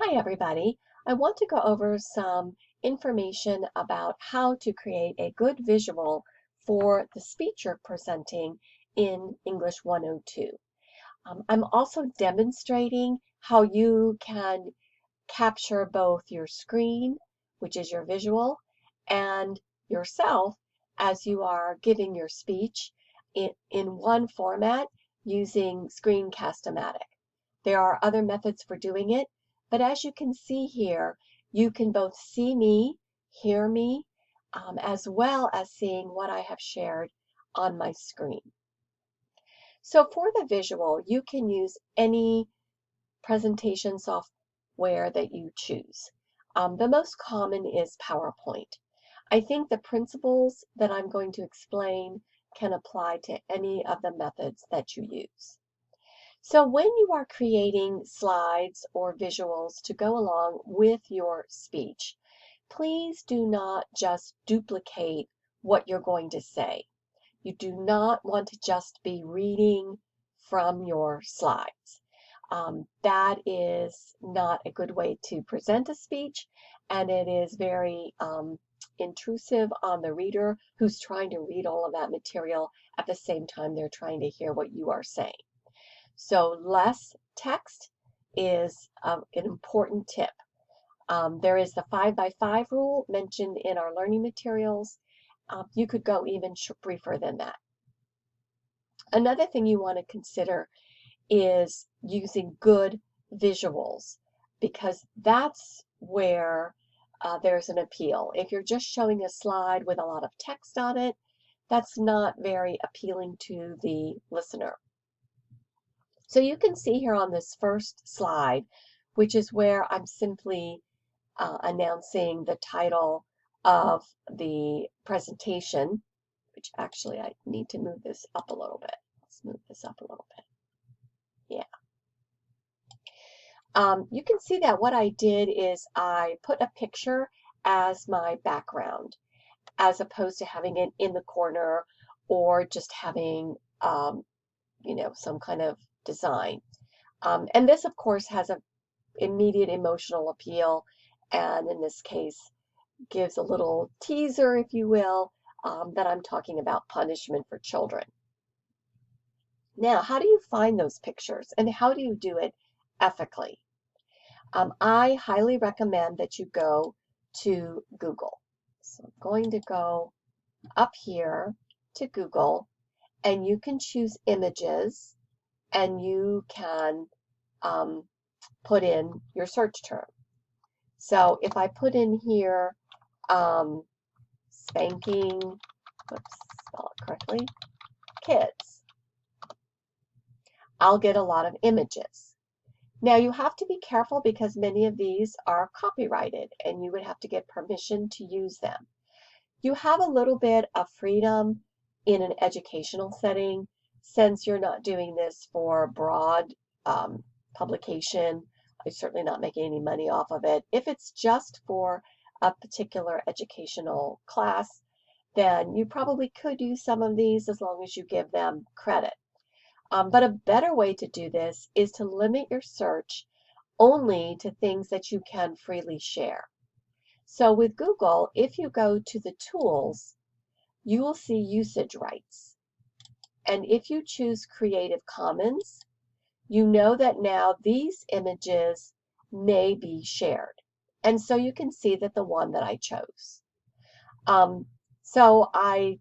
Hi everybody. I want to go over some information about how to create a good visual for the speech you're presenting in English 102. I'm also demonstrating how you can capture both your screen, which is your visual, and yourself as you are giving your speech in one format using Screencast-O-Matic. There are other methods for doing it, but as you can see here, you can both see me, hear me, as well as seeing what I have shared on my screen. So for the visual, you can use any presentation software that you choose. The most common is PowerPoint. I think the principles that I'm going to explain can apply to any of the methods that you use. So when you are creating slides or visuals to go along with your speech, please do not just duplicate what you're going to say. You do not want to just be reading from your slides. That is not a good way to present a speech, and it is very intrusive on the reader who's trying to read all of that material at the same time they're trying to hear what you are saying. So less text is an important tip. There is the 5x5 rule mentioned in our learning materials. You could go even briefer than that. Another thing you want to consider is using good visuals, because that's where there's an appeal. If you're just showing a slide with a lot of text on it, that's not very appealing to the listener. So you can see here on this first slide, which is where I'm simply announcing the title of the presentation, which actually I need to move this up a little bit. Let's move this up a little bit. Yeah. You can see that what I did is I put a picture as my background, as opposed to having it in the corner or just having, some kind of design. And this, of course, has an immediate emotional appeal, and in this case, gives a little teaser, if you will, that I'm talking about punishment for children. Now, how do you find those pictures, and how do you do it ethically? I highly recommend that you go to Google. So I'm going to go up here to Google, and you can choose images, and you can put in your search term. So if I put in here spanking, spell it correctly, kids, I'll get a lot of images. Now you have to be careful because many of these are copyrighted and you would have to get permission to use them. You have a little bit of freedom in an educational setting since you're not doing this for broad publication. I'm certainly not making any money off of it. If it's just for a particular educational class, then you probably could use some of these as long as you give them credit. But a better way to do this is to limit your search only to things that you can freely share. So with Google, if you go to the tools, you will see usage rights. And if you choose Creative Commons, you know that now these images may be shared. And so you can see that the one that I chose. So I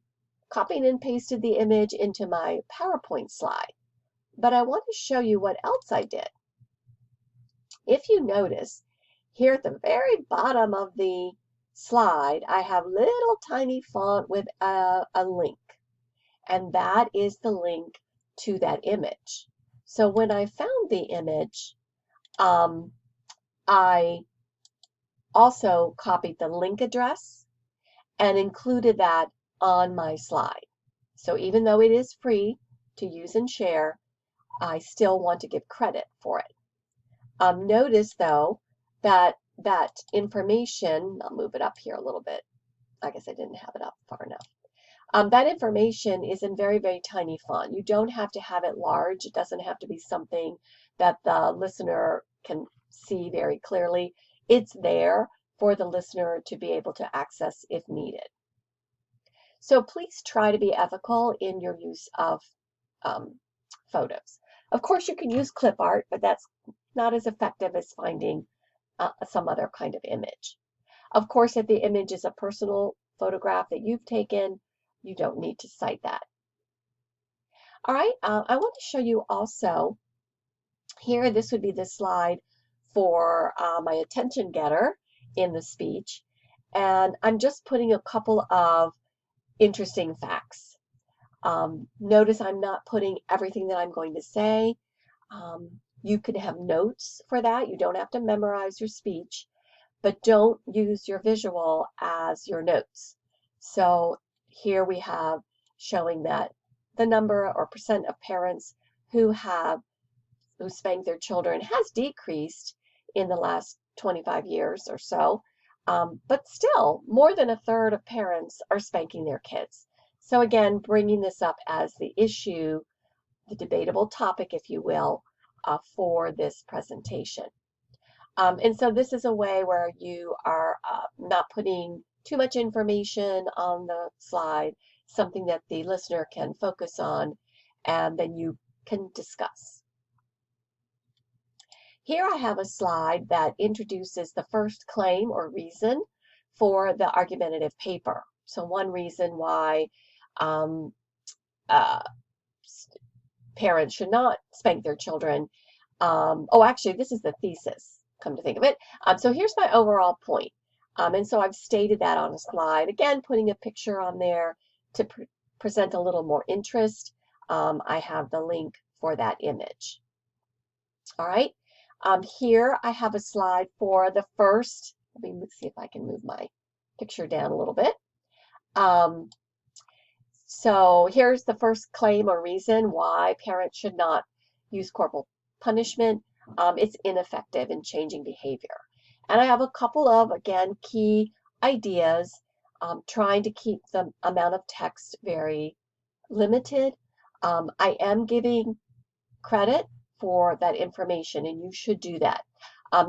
copied and pasted the image into my PowerPoint slide. But I want to show you what else I did. If you notice, here at the very bottom of the slide, I have little tiny font with a link. And that is the link to that image. So when I found the image, I also copied the link address and included that on my slide. So even though it is free to use and share, I still want to give credit for it. Notice though that information, I'll move it up here a little bit. I guess I didn't have it up far enough. That information is in very, very tiny font. You don't have to have it large. It doesn't have to be something that the listener can see very clearly. It's there for the listener to be able to access if needed. So please try to be ethical in your use of photos. Of course, you can use clip art, but that's not as effective as finding some other kind of image. Of course, if the image is a personal photograph that you've taken, you don't need to cite that. All right, I want to show you also here, this would be the slide for my attention getter in the speech. And I'm just putting a couple of interesting facts. Notice I'm not putting everything that I'm going to say. You can have notes for that. You don't have to memorize your speech, but don't use your visual as your notes. So here we have showing that the number or percent of parents who spank their children has decreased in the last 25 years or so, but still more than a third of parents are spanking their kids. So again, bringing this up as the issue, the debatable topic, if you will, for this presentation. And so this is a way where you are not putting too much information on the slide, something that the listener can focus on, and then you can discuss. Here I have a slide that introduces the first claim or reason for the argumentative paper. So one reason why parents should not spank their children. Actually, this is the thesis, come to think of it. So here's my overall point. And so I've stated that on a slide, again, putting a picture on there to present a little more interest. I have the link for that image. All right. Here I have a slide for the first, let me see if I can move my picture down a little bit. So here's the first claim or reason why parents should not use corporal punishment. It's ineffective in changing behavior. And I have a couple of, again, key ideas, trying to keep the amount of text very limited. I am giving credit for that information, and you should do that.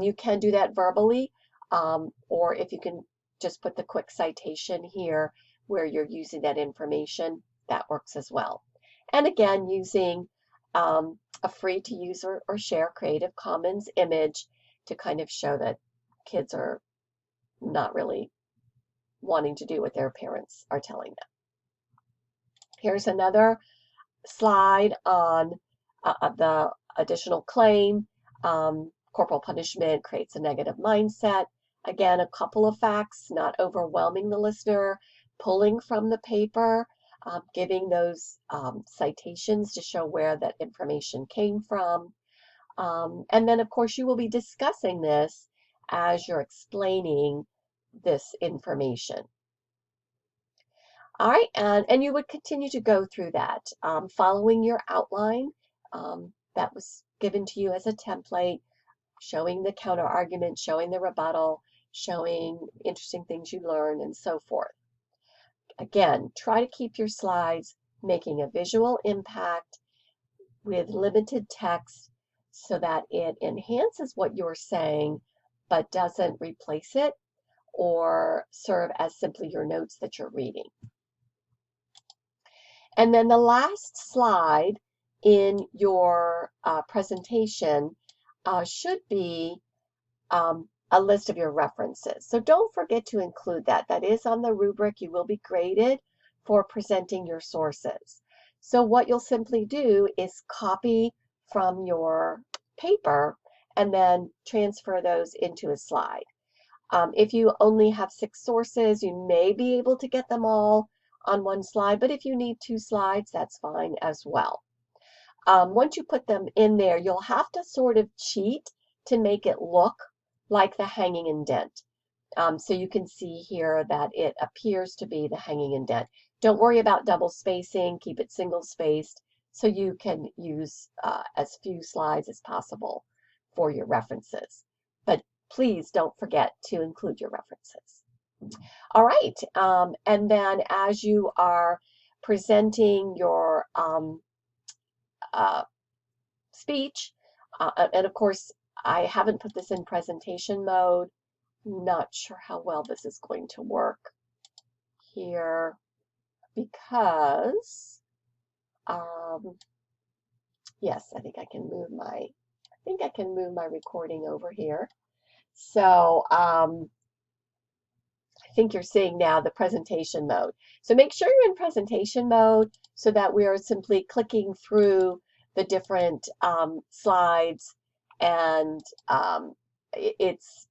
You can do that verbally, or if you can just put the quick citation here where you're using that information, that works as well. And again, using a free to use or share Creative Commons image to kind of show that kids are not really wanting to do what their parents are telling them. Here's another slide on the additional claim. Corporal punishment creates a negative mindset. Again, a couple of facts, not overwhelming the listener, pulling from the paper, giving those citations to show where that information came from. And then, of course, you will be discussing this as you're explaining this information. All right, and you would continue to go through that, following your outline that was given to you as a template, showing the counter argument, showing the rebuttal, showing interesting things you learned, and so forth. Again, try to keep your slides making a visual impact with limited text so that it enhances what you're saying, but doesn't replace it or serve as simply your notes that you're reading. And then the last slide in your presentation should be a list of your references. So don't forget to include that. That is on the rubric. You will be graded for presenting your sources. So what you'll simply do is copy from your paper and then transfer those into a slide. If you only have 6 sources, you may be able to get them all on one slide, but if you need 2 slides, that's fine as well. Once you put them in there, you'll have to sort of cheat to make it look like the hanging indent. So you can see here that it appears to be the hanging indent. Don't worry about double spacing, keep it single spaced so you can use as few slides as possible for your references. But please don't forget to include your references. All right, and then as you are presenting your speech, and of course I haven't put this in presentation mode. Not sure how well this is going to work here because, yes, I can move my recording over here. So, I think you're seeing now the presentation mode. So make sure you're in presentation mode so that we are simply clicking through the different slides and it's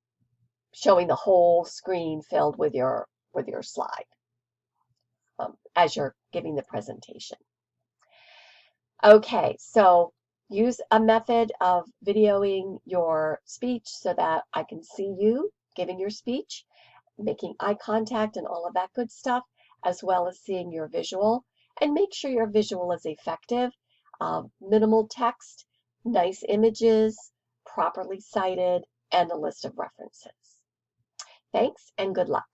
showing the whole screen filled with your slide as you're giving the presentation. Okay, so use a method of videoing your speech so that I can see you giving your speech, making eye contact and all of that good stuff, as well as seeing your visual. And make sure your visual is effective, minimal text, nice images, properly cited, and a list of references. Thanks and good luck.